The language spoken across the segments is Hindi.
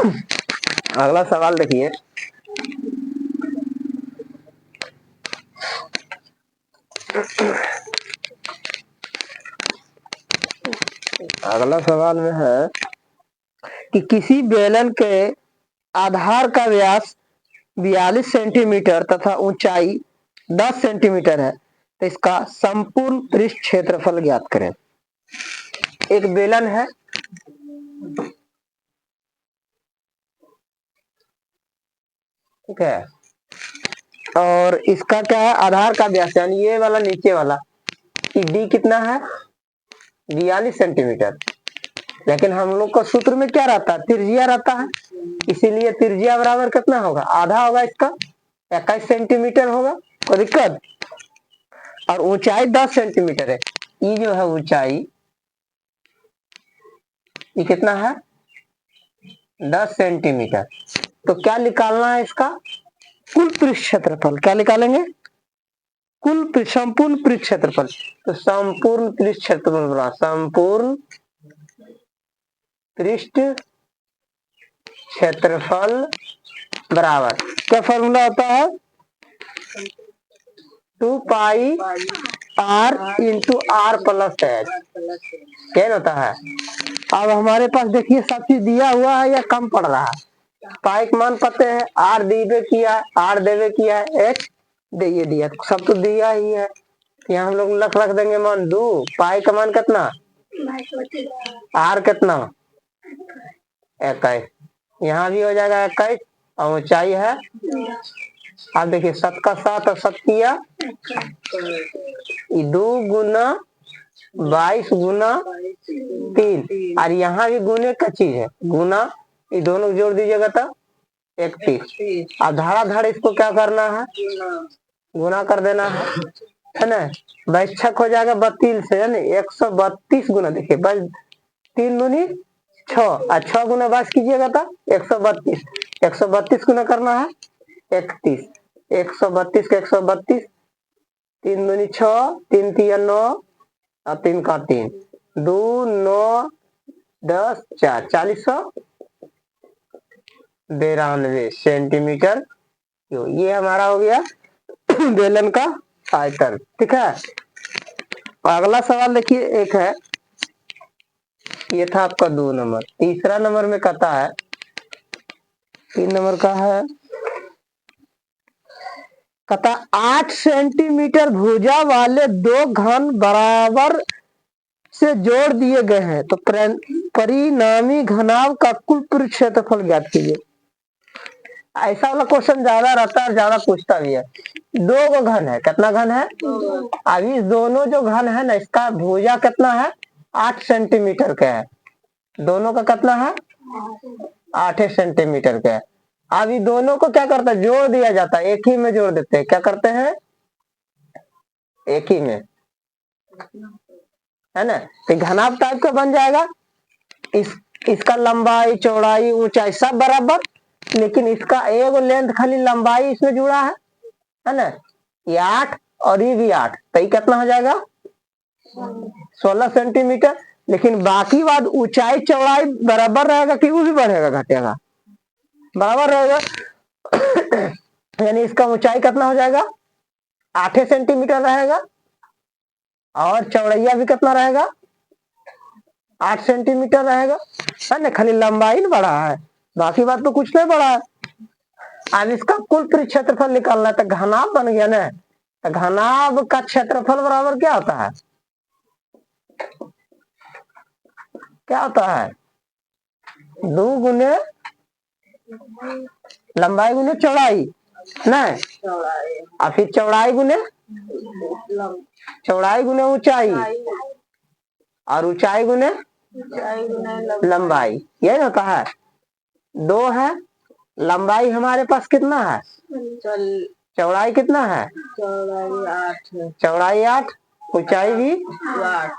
अगला सवाल देखिए, अगला सवाल में है कि किसी बेलन के आधार का व्यास 42 सेंटीमीटर तथा ऊंचाई 10 सेंटीमीटर है, तो इसका संपूर्ण पृष्ठ क्षेत्रफल ज्ञात करें। एक बेलन है, ठीक है, और इसका क्या है, आधार का व्यास यानी ये वाला नीचे वाला डी कितना है, 42 सेंटीमीटर। लेकिन हम लोग का सूत्र में क्या रहता है, त्रिज्या रहता है, इसीलिए त्रिज्या बराबर कितना होगा, आधा होगा इसका, 21 सेंटीमीटर होगा, कोई दिक्कत। और ऊंचाई 10 सेंटीमीटर है, ये जो है ऊंचाई, ये कितना है, 10 सेंटीमीटर। तो क्या निकालना है इसका, कुल पृष्ठ क्षेत्रफल। क्या निकालेंगे, कुल संपूर्ण पृष्ठ क्षेत्रफल। तो संपूर्ण पृष्ठ क्षेत्रफल बना, संपूर्ण पृष्ठ क्षेत्रफल बराबर क्या फॉर्मूला होता है, 2 pi r into r plus h, क्या होता है। अब हमारे पास देखिए सब चीज दिया हुआ है या कम पड़ रहा है, पाई का मान पता है, आर देवे किया है, आर देवे किया है, एच दे दिया, सब तो दिया ही है। यहाँ हम लोग रख देंगे मान 2, पाई का मान कितना, आर कितना 21, यहाँ भी हो जाएगा 21, और ऊंचाई है, आप देखिए 7 का 7 और 7 किया 2 गुना 22 गुना 3, और यहाँ भी गुने का चीज है, गुना, ये दोनों जोड़ दीजिएगा तो 31। अब धारा धारा इसको क्या करना है, गुना कर देना है ना, बैक्षक हो जाएगा 32 से, है ना, 132 गुना, देखिए बस 3 दूनी 6 और 6 गुना 22 कीजिएगा तो 132, 132 गुना करना है 31, 132 के 132, 3 दूनी 6, 3 तिया 9 और 3 का 3, 2 9 10 4, 492 सेंटीमीटर। ये हमारा हो गया बेलन का आयतन, ठीक है। अगला सवाल देखिए, एक है, ये था आपका 2 नंबर, तीसरा नंबर में कहता है, 3 नंबर का है, कहता 8 सेंटीमीटर भुजा वाले 2 घन बराबर से जोड़ दिए गए हैं, तो परिणामी घनाभ का कुल पृष्ठ क्षेत्रफल ज्ञात कीजिए। ऐसा वाला क्वेश्चन ज्यादा रहता है, ज्यादा पूछता भी है। 2 घन है, कितना घन है, अब इस दोनों जो घन है ना, इसका भुजा कितना है, 8 सेंटीमीटर का है, दोनों का कितना है, 8 सेंटीमीटर का है। अब ये दोनों को क्या करता है, जोड़ दिया जाता है, एक ही में जोड़ देते हैं, क्या करते हैं, एक ही में, है ना। तो घनाभ टाइप का बन जाएगा, इसका लंबाई चौड़ाई ऊंचाई सब बराबर, लेकिन इसका एक लेंथ खाली लंबाई इसमें जुड़ा है ना, ये 8 और ये भी 8, तो ये कितना हो जाएगा 16 सेंटीमीटर। लेकिन बाकी बात ऊंचाई चौड़ाई बराबर रहेगा कि वो भी बढ़ेगा घटेगा, बराबर रहेगा। यानी इसका ऊंचाई कितना हो जाएगा 8 सेंटीमीटर रहेगा, और चौड़ैया भी कितना रहेगा 8 सेंटीमीटर रहेगा, है ना, खाली लंबाई बढ़ा है, बाकी बात तो कुछ नहीं बढ़ा है। अब इसका कुल पृष्ठ क्षेत्रफल निकालना है, तो घनाभ बन गया ना, तो घनाभ का क्षेत्रफल बराबर क्या होता है, क्या होता है, 2 गुने लंबाई गुने चौड़ाई, नहीं, और फिर चौड़ाई गुने ऊंचाई, और ऊंचाई गुने लंबाई, यही होता है। 2 है, लंबाई हमारे पास कितना है, चौड़ाई कितना है, चौड़ाई 8, ऊंचाई भी 8,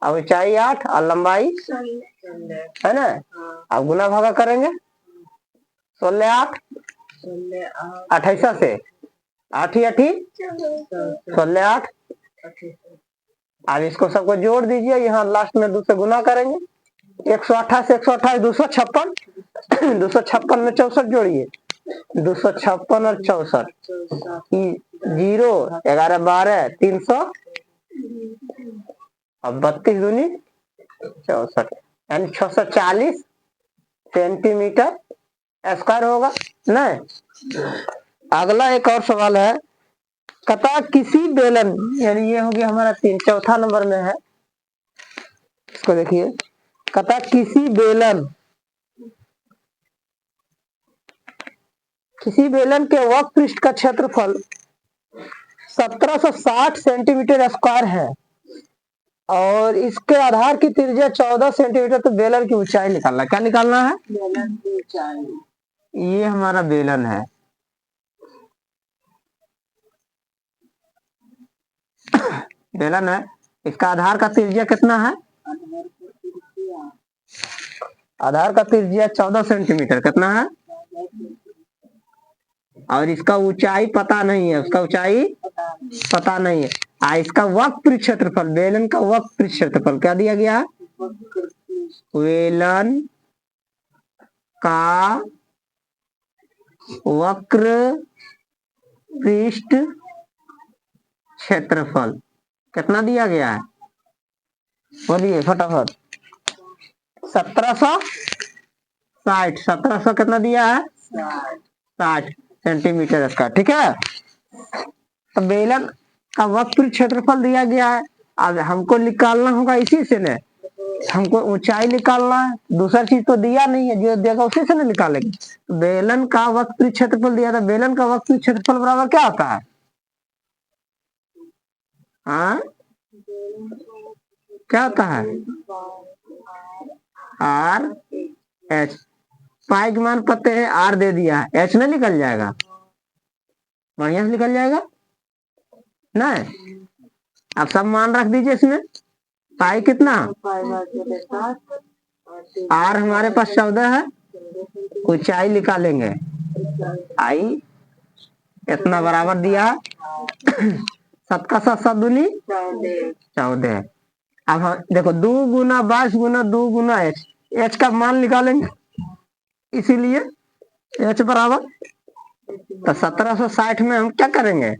और ऊंचाई 8 और लंबाई है ना। अब गुना भागा करेंगे, 16 8 28 से 8 ही 8 16 8, अब इसको सबको जोड़ दीजिए, यहाँ लास्ट में 2 से गुना करेंगे, 128 से 128 256, 256 में 64 जोड़िए, 256 और 64, 0 11 12 300 और 32 दूनी 64, यानी 640 सेंटीमीटर स्क्वायर होगा ना। अगला एक और सवाल है, कथा किसी बेलन, यानी ये हो गया हमारा 3, चौथा नंबर में है, इसको देखिए, कथा किसी बेलन के वक्र पृष्ठ का क्षेत्रफल 1760 सेंटीमीटर स्क्वायर है और इसके आधार की त्रिज्या 14 सेंटीमीटर, तो बेलन की ऊंचाई निकालना, क्या निकालना है? बेलन की ऊंचाई। ये हमारा बेलन है, बेलन है, इसका आधार का त्रिज्या कितना है? आधार का त्रिज्या 14 सेंटीमीटर, कितना है? और इसका ऊंचाई पता नहीं है, उसका ऊंचाई पता नहीं है। इसका वक्र क्षेत्रफल, बेलन का वक्र क्षेत्रफल क्या दिया गया है? बेलन का वक्र पृष्ठ क्षेत्रफल कितना दिया गया है? बोलिए फटाफट। 1760 कितना दिया है? 60 सेंटीमीटर स्क्वायर, ठीक है। तो बेलन का वक्र क्षेत्रफल दिया गया है, अब हमको निकालना होगा इसी से ने, हमको ऊंचाई निकालना है, दूसरा चीज तो दिया नहीं है, जो देगा उसी से ना निकालेंगे। तो बेलन का वक्र क्षेत्रफल दिया था, बेलन का वक्र क्षेत्रफल बराबर क्या होता है? हाँ, क्या होता है? आर एच, पाई के मान पते हैं, आर दे दिया है, एच में निकल जाएगा, बढ़िया से निकल जाएगा ना। अब सब मान रख दीजिए इसमें, पाई कितना? आर हमारे पास 14 है, ऊंचाई निकालेंगे, आई इतना बराबर दिया 7 का 7 7 दूनी 14। अब हम देखो 2 गुना 22 गुना 2 गुना एच, एच का मान निकालेंगे, इसीलिए एच बराबर, तो 1760 में हम क्या करेंगे?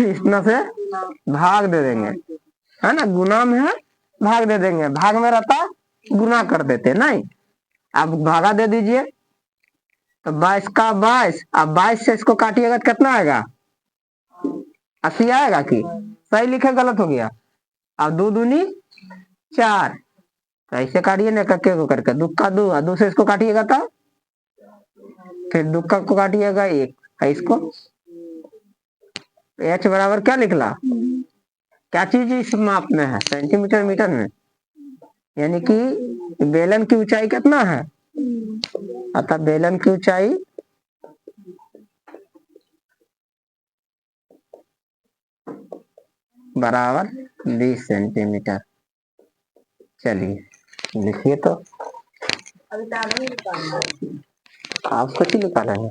इतना से भाग दे देंगे, है ना, गुना में है भाग दे देंगे, भाग में रहता गुना कर देते नहीं। अब भागा दे दीजिए, तो 22 का 22, अब 22 से इसको काटिएगा तो कितना आएगा? 80 आएगा कि सही लिखे, गलत हो गया। अब 2 दूनी 4, तो ऐसे काटिए ना, कक्के को करके, 2 का 2, 2 से इसको काटिएगा तो फिर 2 का को काटिएगा 1, इसको एच बराबर क्या निकला? क्या चीज इस माप में है? सेंटीमीटर मीटर में, यानी कि बेलन की ऊंचाई कितना है? अतः बेलन की ऊंचाई बराबर 20 सेंटीमीटर। चलिए लिखिए, तो आप कुछ ही निकालेंगे।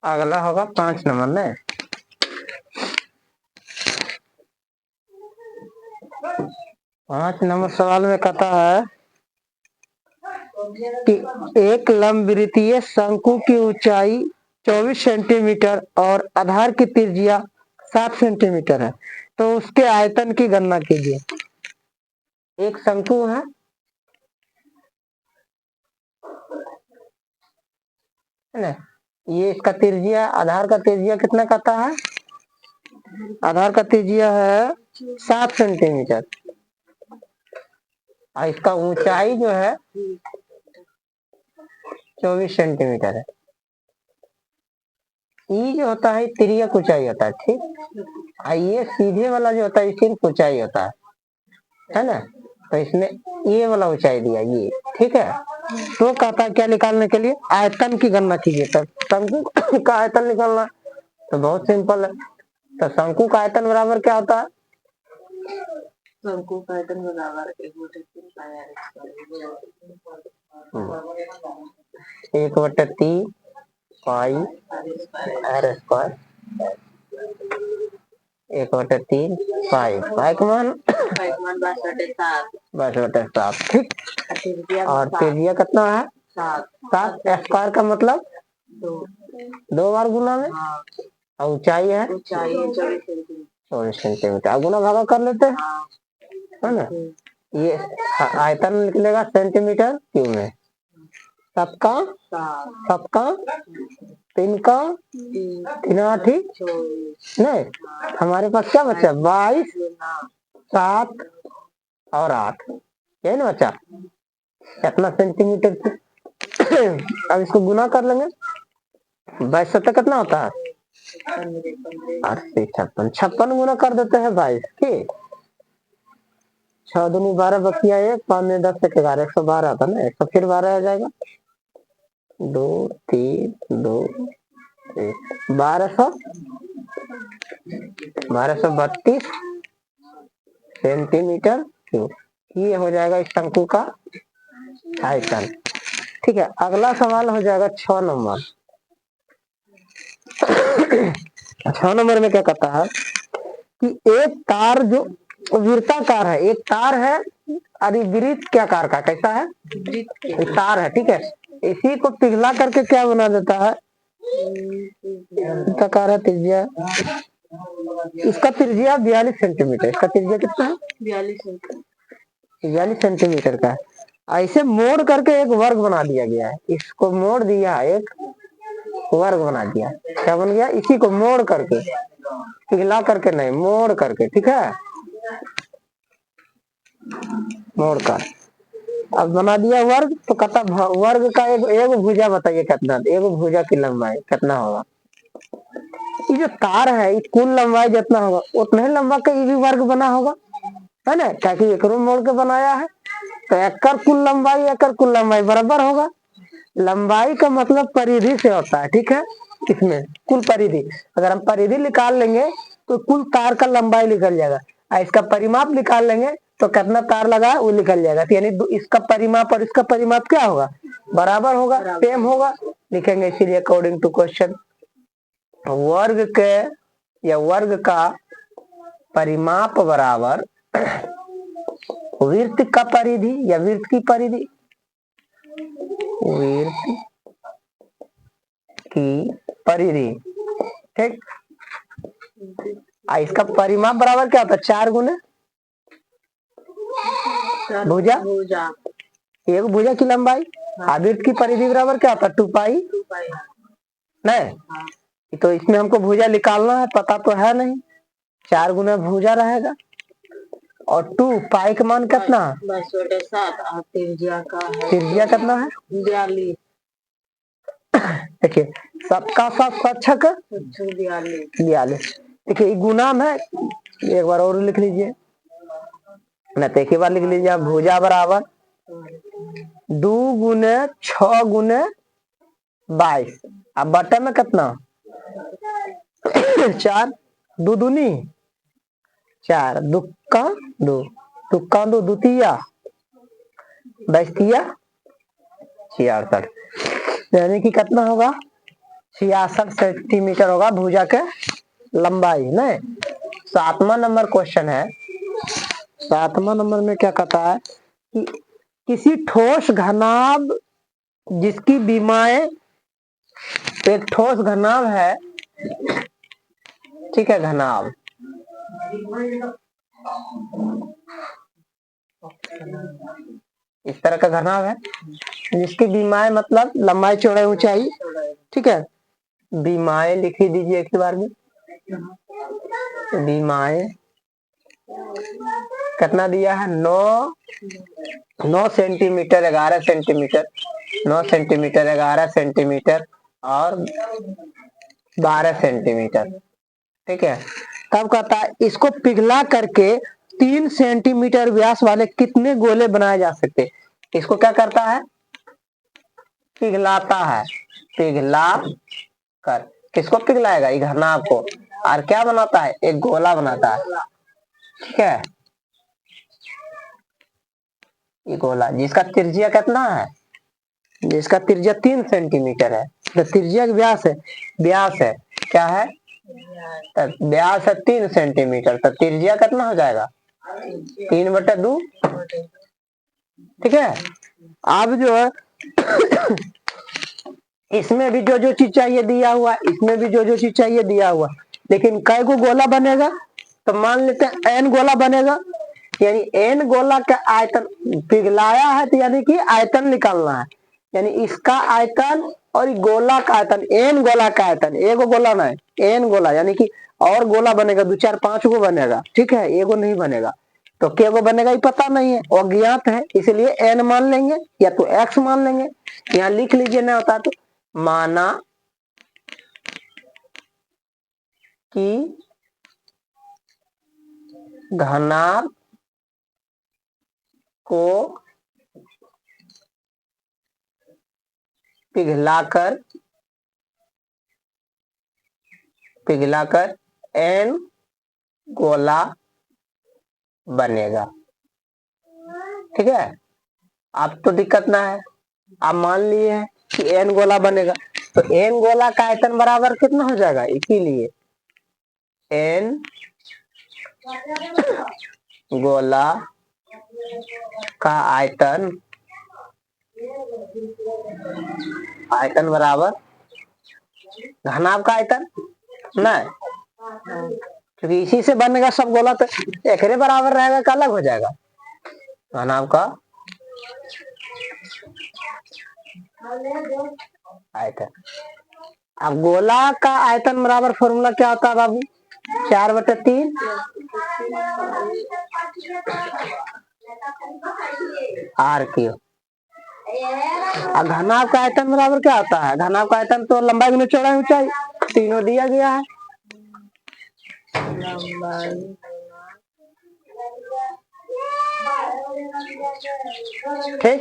अगला होगा 5 नंबर में, 5 नंबर सवाल में कहता है कि एक लंबवृत्तीय शंकु की ऊंचाई 24 सेंटीमीटर और आधार की त्रिज्या 7 सेंटीमीटर है, तो उसके आयतन की गणना कीजिए। एक शंकु है ना, ये इसका त्रिज्या, आधार का त्रिज्या कितना कहता है? आधार का त्रिज्या है 7 सेंटीमीटर और इसका ऊंचाई जो है 24 सेंटीमीटर है। ई जो होता है तिर्यक ऊंचाई होता है, ठीक, और ये सीधे वाला जो होता है सिर्फ ऊंचाई होता है ना। तो इसमें ये वाला ऊंचाई दिया ये, ठीक है। तो कहता है क्या निकालने के लिए? आयतन की गणना कीजिए। तो शंकु का आयतन निकालना, तो बहुत सिंपल है। तो शंकु का आयतन बराबर क्या होता है? शंकु का आयतन बराबर 1/3 पाई आर स्क्वायर, 1/3 पाई, पाई का मान 22/7, ठीक। और त्रिज्या कितना है? 7। स्क्वायर का मतलब 2 बार गुना में, और ऊंचाई है 24 सेंटीमीटर। अब गुना भागा कर लेते हैं, है ना। ये आयतन निकलेगा सेंटीमीटर क्यूब में। 7 का 3 का 3 8 नहीं, हमारे पास क्या बचा? 22, 7 और 8, यही ना बचा, कितना सेंटीमीटर। अब इसको गुना कर लेंगे। 22 कितना होता है? 56। 56 गुना कर देते हैं 22, ठीक। 6 दूनी 12, बकिया 1, 5 में 10 से 11, 112 था ना, 100 फिर 12 आ जाएगा। 2 3 2 1, 1232 सेंटीमीटर क्यूब। ये हो जाएगा इस शंकु का आयतन, ठीक है। अगला सवाल हो जाएगा 6 नंबर। 6 नंबर में क्या कहता है कि एक तार जो वृत्ताकार है, एक तार है अरे वृत्त क्या कार का, कैसा है? एक तार है, ठीक है। इसी को पिघला करके क्या बना देता है? वृत्ताकार है, त्रिज्या, इसका त्रिज्या 42 सेंटीमीटर। इसका त्रिज्या कितना है? 42 सेंटीमीटर का है। ऐसे मोड़ करके एक वर्ग बना दिया गया है। इसको मोड़ दिया, एक वर्ग बना दिया, क्या बन गया? इसी को मोड़ करके, पिघला करके नहीं, मोड़ करके, ठीक है, मोड़ कर अब बना दिया वर्ग। तो कहता वर्ग का एक भुजा बताइए कितना, एक भुजा की लंबाई कितना होगा? ये जो तार है, इस कुल लंबाई जितना होगा उतना ही लंबा का ये भी वर्ग बना होगा, है ना, ताकि एक मोड़ के बनाया है। तो एकड़ कुल लंबाई बराबर होगा। लंबाई का मतलब परिधि से होता है, ठीक है। इसमें कुल परिधि, अगर हम परिधि निकाल लेंगे तो कुल तार का लंबाई निकल जाएगा, और इसका परिमाप निकाल लेंगे तो कितना तार लगा है वो निकल जाएगा। तो यानी इसका परिमाप और इसका परिमाप क्या होगा? बराबर होगा, सेम होगा, लिखेंगे। इसीलिए अकॉर्डिंग टू क्वेश्चन, वर्ग के या वर्ग का परिमाप बराबर वृत्त का परिधि या वृत्त की परिधि, वृत्त की परिधि, ठीक। इसका परिमाप बराबर क्या होता है? 4 गुने भुजा, एक भुजा की लंबाई। वृत्त की परिधि बराबर क्या होता है? 2 पाई, नहीं। तो इसमें हमको भुजा निकालना है, पता तो है नहीं। 4 गुना भुजा रहेगा, और 2 पाई का मान कितना? 22/7। त्रिज्या कितना है? 42। देखिए, 7 का 7 छक 42। देखिए गुना में एक बार और लिख लीजिए, ना तो एक ही बार लिख लीजिए। भुजा बराबर 2 गुने 6 गुने 22। अब बटे में कितना? 4, 2 दूनी 4, 2 का 2, 2 का 2, द्वितीया 22 66, यानी कि कितना होगा? 66 सेंटीमीटर होगा भुजा के लंबाई, नहीं। 7वां नंबर क्वेश्चन है। 7वां नंबर में क्या कहता है कि किसी ठोस घनाभ जिसकी विमाएं, एक ठोस घनाभ है, ठीक है, घनाभ इस तरह का घनाभ है जिसकी विमाएं मतलब लंबाई चौड़ाई ऊंचाई, ठीक है। विमाएं लिख ही दीजिए एक ही बार में। विमाएं कितना दिया है? 9 सेंटीमीटर, 11 सेंटीमीटर, 9 सेंटीमीटर, 11 सेंटीमीटर और 12 सेंटीमीटर, ठीक है। तब कहता है इसको पिघला करके 3 सेंटीमीटर व्यास वाले कितने गोले बनाए जा सकते? इसको क्या करता है? पिघलाता है, पिघला कर। किसको पिघलाएगा? ये घनाभ को, और क्या बनाता है? एक गोला बनाता है, ठीक है। ये गोला जिसका त्रिज्या कितना है? जिसका त्रिज्या 3 सेंटीमीटर है। तो त्रिज्या व्यास है, व्यास है क्या है? तो व्यास है 3 सेंटीमीटर, तो त्रिज्या कितना हो जाएगा? 3/2, ठीक है। अब जो है इसमें भी जो जो चीज चाहिए दिया हुआ, इसमें भी जो जो चीज चाहिए दिया हुआ, लेकिन कै को गोला बनेगा, तो मान लेते हैं एन गोला बनेगा, यानी एन गोला का आयतन पिघलाया है, तो यानी कि आयतन निकालना है, यानी इसका आयतन और गोला का आयतन, एन गोला का आयतन, एगो गोला ना है, एन गोला, यानी कि और गोला बनेगा, 2 4 5 गो बनेगा, ठीक है, एगो नहीं बनेगा। तो क्या गो बनेगा ये पता नहीं है, अज्ञात है, इसलिए एन मान लेंगे या तो एक्स मान लेंगे। यहाँ लिख लीजिए, ना होता तो माना कि घनाभ को पिघलाकर एन गोला बनेगा। ठीक है, अब तो दिक्कत ना है, आप मान लिए हैं कि एन गोला बनेगा, तो एन गोला का आयतन बराबर कितना हो जाएगा, इसीलिए एन गोला का आयतन बराबर घनाभ का आयतन नहीं, क्योंकि इसी से बनेगा सब गोला, तो एकरे बराबर रहेगा का अलग हो जाएगा घनाभ का आयतन। अब गोला का आयतन बराबर फॉर्मूला क्या होता है बाबू, 4/3 आर क्यू। घनाभ का आयतन बराबर क्या होता है, घनाभ का आयतन तो लंबाई गुना चौड़ाई ऊंचाई, तीनों दिया गया है। ठीक,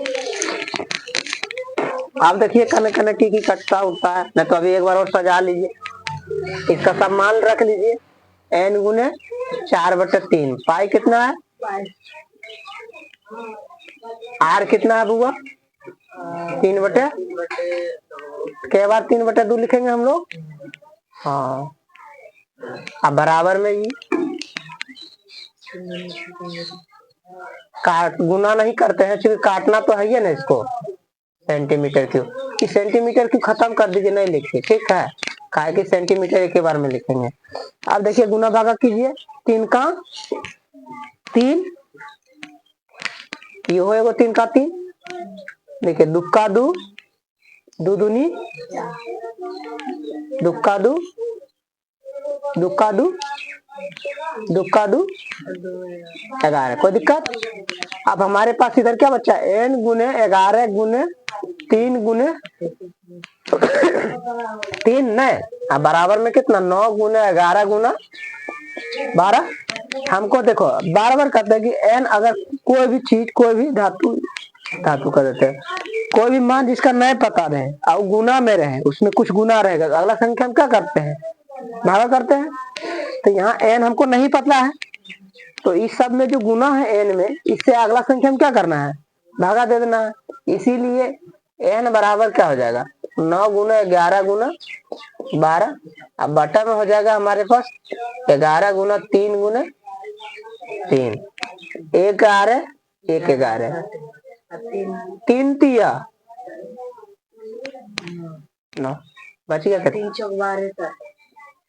आप देखिए कने कने की कटता उठता है, नहीं तो अभी एक बार और सजा लीजिए, इसका सब मान रख लीजिए, एन गुने 4/3, पाई कितना है, आर कितना है बुआ, 3/, के बार 3/2 लिखेंगे हम लोग। हाँ, अब बराबर में ही काट गुना नहीं करते हैं, क्योंकि काटना तो है ही ना इसको, सेंटीमीटर क्यूब, कि सेंटीमीटर क्यूब खत्म कर दीजिए, नहीं लिखिए, ठीक है, काहे कि सेंटीमीटर एक ही बार में लिखेंगे। अब देखिए गुना भागा कीजिए, 3 का 3, ये होएगा 3 का 3, देखिए 2 का 2, 2 दूनी 2 का 2, 2 का 2, 2 का 2 11, कोई दिक्कत। अब हमारे पास इधर क्या बच्चा, एन गुने 11 गुने 3 गुने 3 नहीं, अब बराबर में कितना, 9 गुने 11 गुना 12। हमको देखो बार बार कहते हैं कि एन, अगर कोई भी चीज, कोई भी धातु कर देते हैं, कोई भी मान जिसका नहीं पता रहे और गुना में रहे, उसमें कुछ गुना रहेगा, अगला संख्या हम क्या करते हैं, भागा करते हैं। तो यहाँ एन हमको नहीं पता है, तो इस सब में जो गुना है एन में, इससे अगला संख्या में क्या करना है, भागा दे देना है, इसीलिए एन बराबर क्या हो जाएगा, 9 गुना 11 गुना 12, अब बटा में हो जाएगा हमारे पास 11 गुना 3 गुना 3, 1 11 1 11 3 तिया 9, बच गया 3 चौक 12।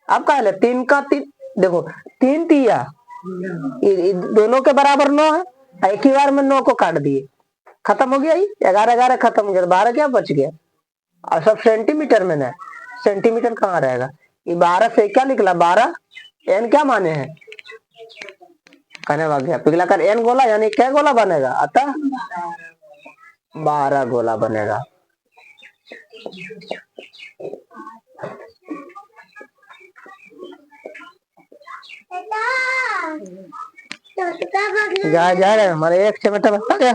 अब क्या है, 3 का 3, देखो 3 तिया दोनों के बराबर 9 है, एक ही बार में 9 को काट दिए, खत्म हो गया, ही 11 11 खत्म हो गया, 12 क्या बच गया, और सब सेंटीमीटर में ना, सेंटीमीटर कहाँ रहेगा, ये 12 से क्या निकला 12, एन क्या माने हैं, कहने लग गया पिघला कर एन गोला, यानी क्या गोला बनेगा, अतः 12 गोला बनेगा। जा रहे हमारे 1 6 मिनट में आ गया।